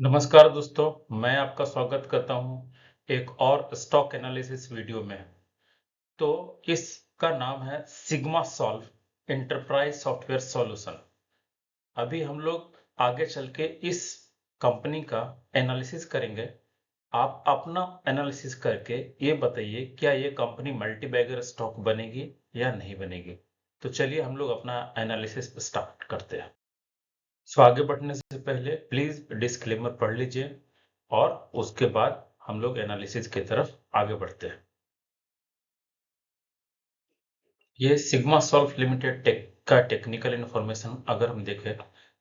नमस्कार दोस्तों, मैं आपका स्वागत करता हूं एक और स्टॉक एनालिसिस वीडियो में। तो इसका नाम है sigma solve enterprise software solution. अभी हम लोग आगे चल के इस कंपनी का एनालिसिस करेंगे। आप अपना एनालिसिस करके ये बताइए क्या ये कंपनी मल्टीबैगर स्टॉक बनेगी या नहीं बनेगी। तो चलिए हम लोग अपना एनालिसिस स्टार्ट करते हैं। सो आगे बढ़ने से पहले प्लीज डिस्क्लेमर पढ़ लीजिए और उसके बाद हम लोग एनालिसिस की तरफ आगे बढ़ते हैं। ये सिग्मा सॉल्व लिमिटेड का टेक्निकल इंफॉर्मेशन अगर हम देखें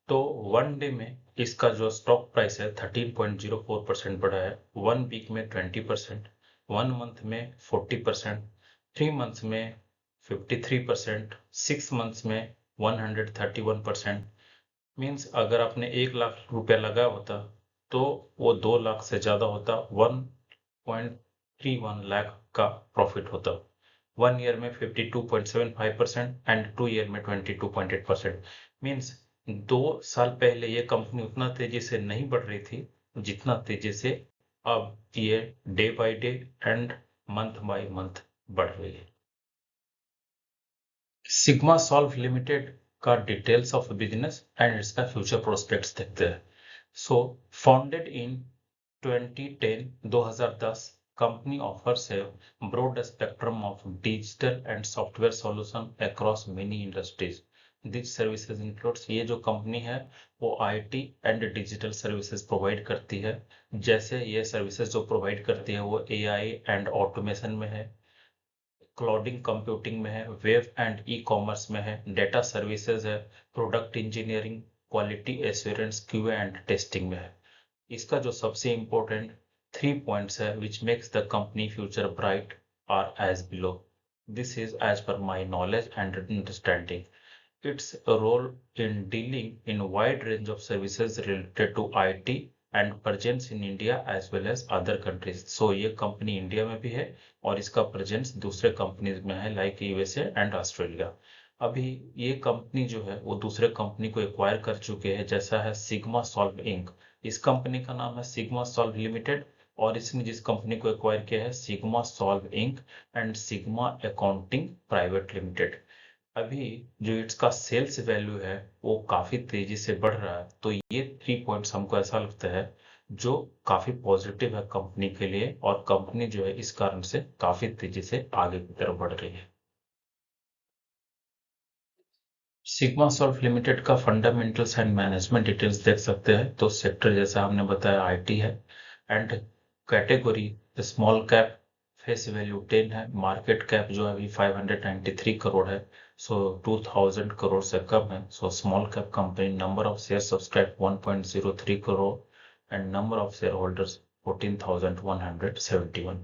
तो वन डे में इसका जो स्टॉक प्राइस है 13.04% बढ़ा है, 1 वीक में 20%, 1 मंथ में 40%, 3 मंथ्स में 53%, 6 मंथ्स में 131%। मीन्स अगर आपने 1 लाख रुपया लगाया होता तो वो 2 लाख से ज्यादा होता, 1.31 लाख का प्रॉफिट होता। 1 ईयर में 52.75% एंड 2 ईयर में 22.8%। मीन्स 2 साल पहले ये कंपनी उतना तेजी से नहीं बढ़ रही थी जितना तेजी से अब ये day by day and month by month बढ़ रही है। सिग्मा सॉल्व लिमिटेड का डिटेल्स ऑफ बिजनेस एंड इसका फ्यूचर प्रोस्पेक्ट्स देखते हैं। So founded in 2010 company offers a broad spectrum of digital and software solution across many industries. These services includes, ये जो company है वो IT and digital services provide करती है। जैसे ये सर्विसेज जो प्रोवाइड करती है वो एआई एंड ऑटोमेशन में है, क्लाउडिंग कंप्यूटिंग में है, वेब एंड ई कॉमर्स में है, डेटा सर्विसेज है, product engineering, quality assurance, QA and testing में है। इसका जो सबसे इंपॉर्टेंट 3 पॉइंट्स है which makes the company future bright are as below. This is as per my knowledge and understanding its role in dealing in wide range of services related to IT and presence in India as well as other countries. So ये company India में भी है और इसका presence दूसरे companies में है like USA and Australia. अभी ये कंपनी जो है वो दूसरे कंपनी को एक्वायर कर चुके हैं, जैसा है सिग्मा सॉल्व इंक। इस कंपनी का नाम है सिग्मा सॉल्व लिमिटेड और इसने जिस कंपनी को एक्वायर किया है sigma Solve Inc and Sigma Accounting Private Limited. अभी जो इसका सेल्स वैल्यू है वो काफी तेजी से बढ़ रहा है। तो ये 3 पॉइंट्स हमको ऐसा लगता है जो काफी पॉजिटिव है कंपनी के लिए और कंपनी जो है इस कारण से काफी तेजी से आगे की तरफ बढ़ रही है। सिग्मा सॉल्व लिमिटेड का फंडामेंटल्स एंड मैनेजमेंट डिटेल्स देख सकते हैं। तो सेक्टर जैसा हमने बताया आईटी है and category small cap, face value 10 है, मार्केट कैप जो है अभी 593 करोड़ है, सो 2000 करोड़ से कम है। So small cap company, number of share subscribe 1.03 crore and number of share holders 14,171।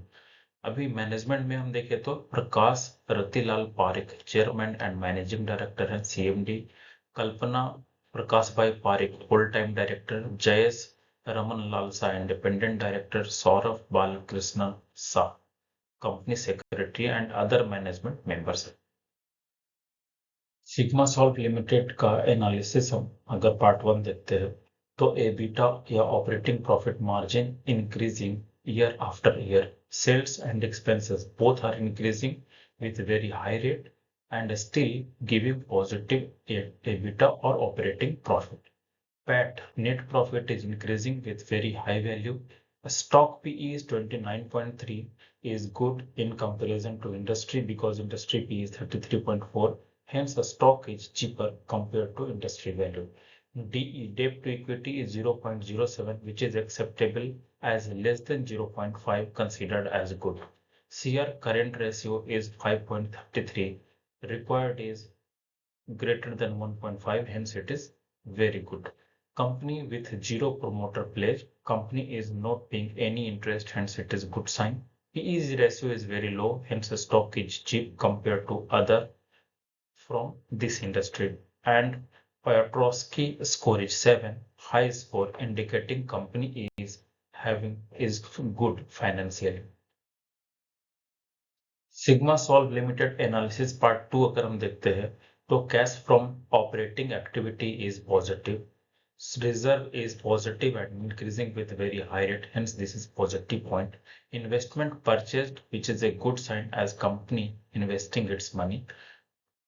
अभी मैनेजमेंट में हम देखें तो Prakash Ratilal Parikh chairman and managing director हैं CMD, Kalpana Prakash bhai Parikh full time director, Jayesh Raman Lal Shah independent director, Saurabh Balkrishna Shah company secretary and other management members है। सिग्मा सॉल्व लिमिटेड का analysis हम अगर पार्ट 1 देखते हैं तो एबिटा या operating profit margin increasing year after year. Sales and expenses both are increasing with very high rate and still giving positive EBITDA or operating profit. PAT, net profit, is increasing with very high value. Stock PE is 29.3, is good in comparison to industry because industry PE is 33.4. Hence, the stock is cheaper compared to industry value. DE, debt to equity, is 0.07, which is acceptable as less than 0.5 considered as good. CR current ratio is 5.33. Required is greater than 1.5, hence it is very good. Company with zero promoter pledge. Company is not paying any interest, hence it is good sign. PE ratio is very low, hence the stock is cheap compared to other from this industry. And Piotrowski score is 7, high score indicating company is good financially. Sigma Solve limited analysis part 2 अगर हम देखते हैं तो cash from operating activity is positive, Reserve is positive and increasing with very high rate, hence this is positive point. Investment purchased, which is a good sign as company investing its money.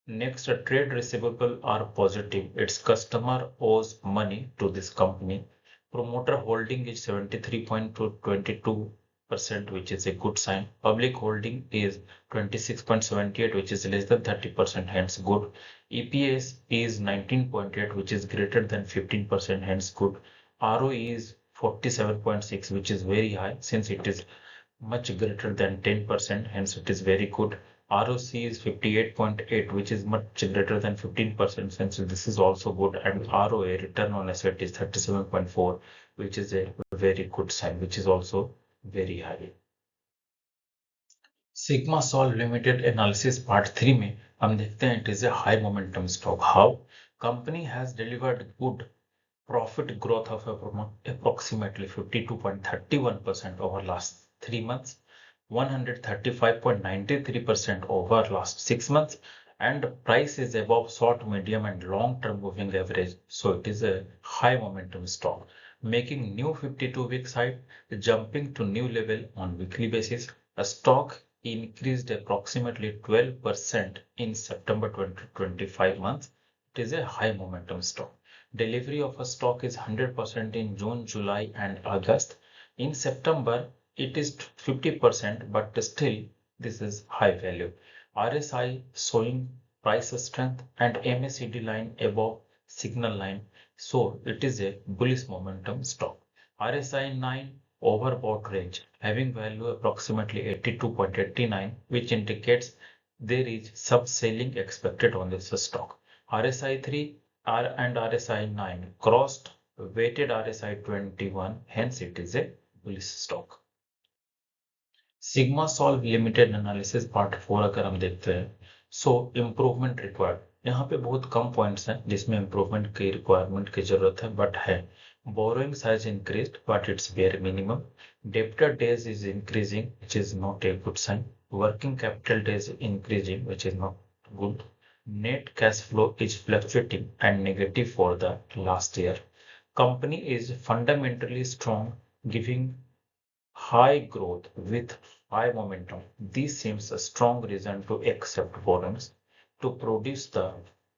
Next, a trade receivable are positive. Its customer owes money to this company. Promoter holding is 73.22%, which is a good sign. Public holding is 26.78, which is less than 30%, hence good. EPS is 19.8, which is greater than 15%, hence good. ROE is 47.6, which is very high since it is much greater than 10%, hence it is very good. ROC is 58.8, which is much greater than 15%, since this is also good. And ROA, return on asset, is 37.4, which is a very good sign, which is also very high. Sigma Solve limited analysis part 3 में हम देखते हैं it is a high momentum stock. How company has delivered good profit growth of approximately 52.31% over last 3 months, 135.93% over last 6 months, and price is above short, medium, and long-term moving average. So it is a high momentum stock, making new 52-week high, jumping to new level on weekly basis. A stock increased approximately 12% in September 2025 months. It is a high momentum stock. Delivery of a stock is 100% in June, July, and August. In September, it is 50%, but still this is high value. RSI showing price strength and MACD line above signal line. So it is a bullish momentum stock. RSI 9 overbought range having value approximately 82.89, which indicates there is sub-selling expected on this stock. RSI 3 and RSI 9 crossed weighted RSI 21, hence it is a bullish stock. Sigma Solve limited analysis part 4 अगर हम देखते हैं, सो improvement required. यहाँ पे बहुत कम points हैं जिसमें improvement की रिक्वायरमेंट की जरूरत है, बट है. Borrowings has increased but it's very minimum. Debtor days is increasing which is not a good sign. Working capital days increasing which is not good. Net cash flow is fluctuating and negative for the last year. Company is fundamentally strong, giving high growth with high momentum. This seems a strong reason to accept borrowings to produce the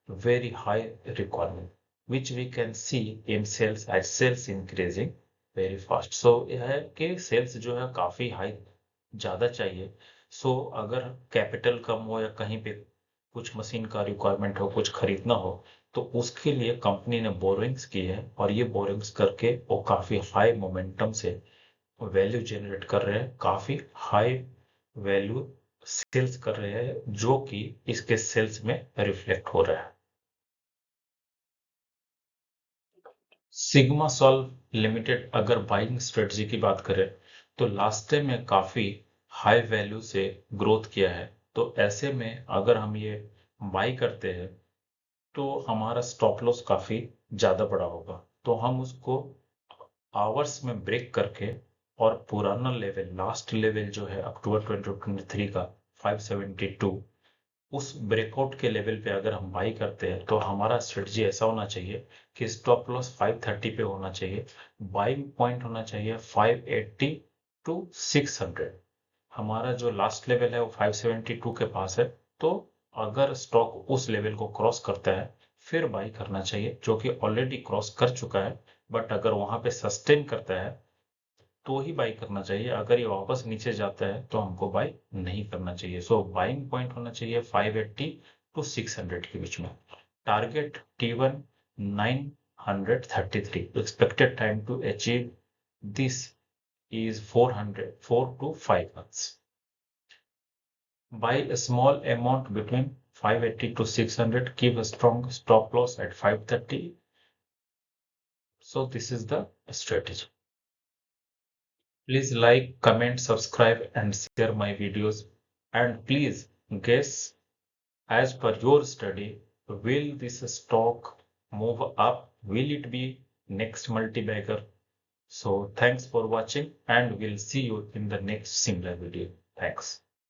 very high requirement, which we can see in sales as sales increasing very fast. So यह है कि sales जो है काफी high ज्यादा चाहिए. सो अगर capital कम हो या कहीं पे कुछ मशीन का रिक्वायरमेंट हो, कुछ खरीदना हो, तो उसके लिए कंपनी ने बोरोइंग्स की है, और ये बोरोइंग्स करके वो काफी हाई मोमेंटम से वैल्यू जनरेट कर रहे हैं, काफी हाई वैल्यू सेल्स कर रहे हैं, जो कि इसके सेल्स में रिफ्लेक्ट हो रहा है. सिग्मा सॉल्व लिमिटेड अगर बाइंग स्ट्रेटजी की बात करें तो लास्ट टाइम में काफी हाई वैल्यू से ग्रोथ किया है. तो ऐसे में अगर हम ये बाई करते हैं तो हमारा स्टॉप लॉस काफी ज्यादा बड़ा होगा. तो हम उसको आवर्स में ब्रेक करके और पुराना लेवल, लास्ट लेवल जो है अक्टूबर 2023 का 572, उस ब्रेकआउट के लेवल पे अगर हम बाई करते हैं तो हमारा स्ट्रेटजी ऐसा होना चाहिए कि स्टॉप लॉस 530 पे होना चाहिए, बाइंग पॉइंट होना चाहिए 580 टू 600. हमारा जो लास्ट लेवल है वो 572 के पास है, तो अगर स्टॉक उस लेवल को क्रॉस करता है फिर बाई करना चाहिए, जो कि ऑलरेडी क्रॉस कर चुका है. बट अगर वहां पे सस्टेन करता है तो ही बाई करना चाहिए. अगर ये वापस नीचे जाता है तो हमको बाई नहीं करना चाहिए. सो बाइंग पॉइंट होना चाहिए 580 टू 600 के बीच में. Target T1 933. Expected time to achieve this is 4 to 5 months. Buy a small amount between 580 to 600. Keep a strong stop loss at 530. So this is the strategy. Please like, comment, subscribe, and share my videos. And please guess, as per your study, will this stock move up? Will it be next multi-bagger? So thanks for watching, and we'll see you in the next similar video. Thanks.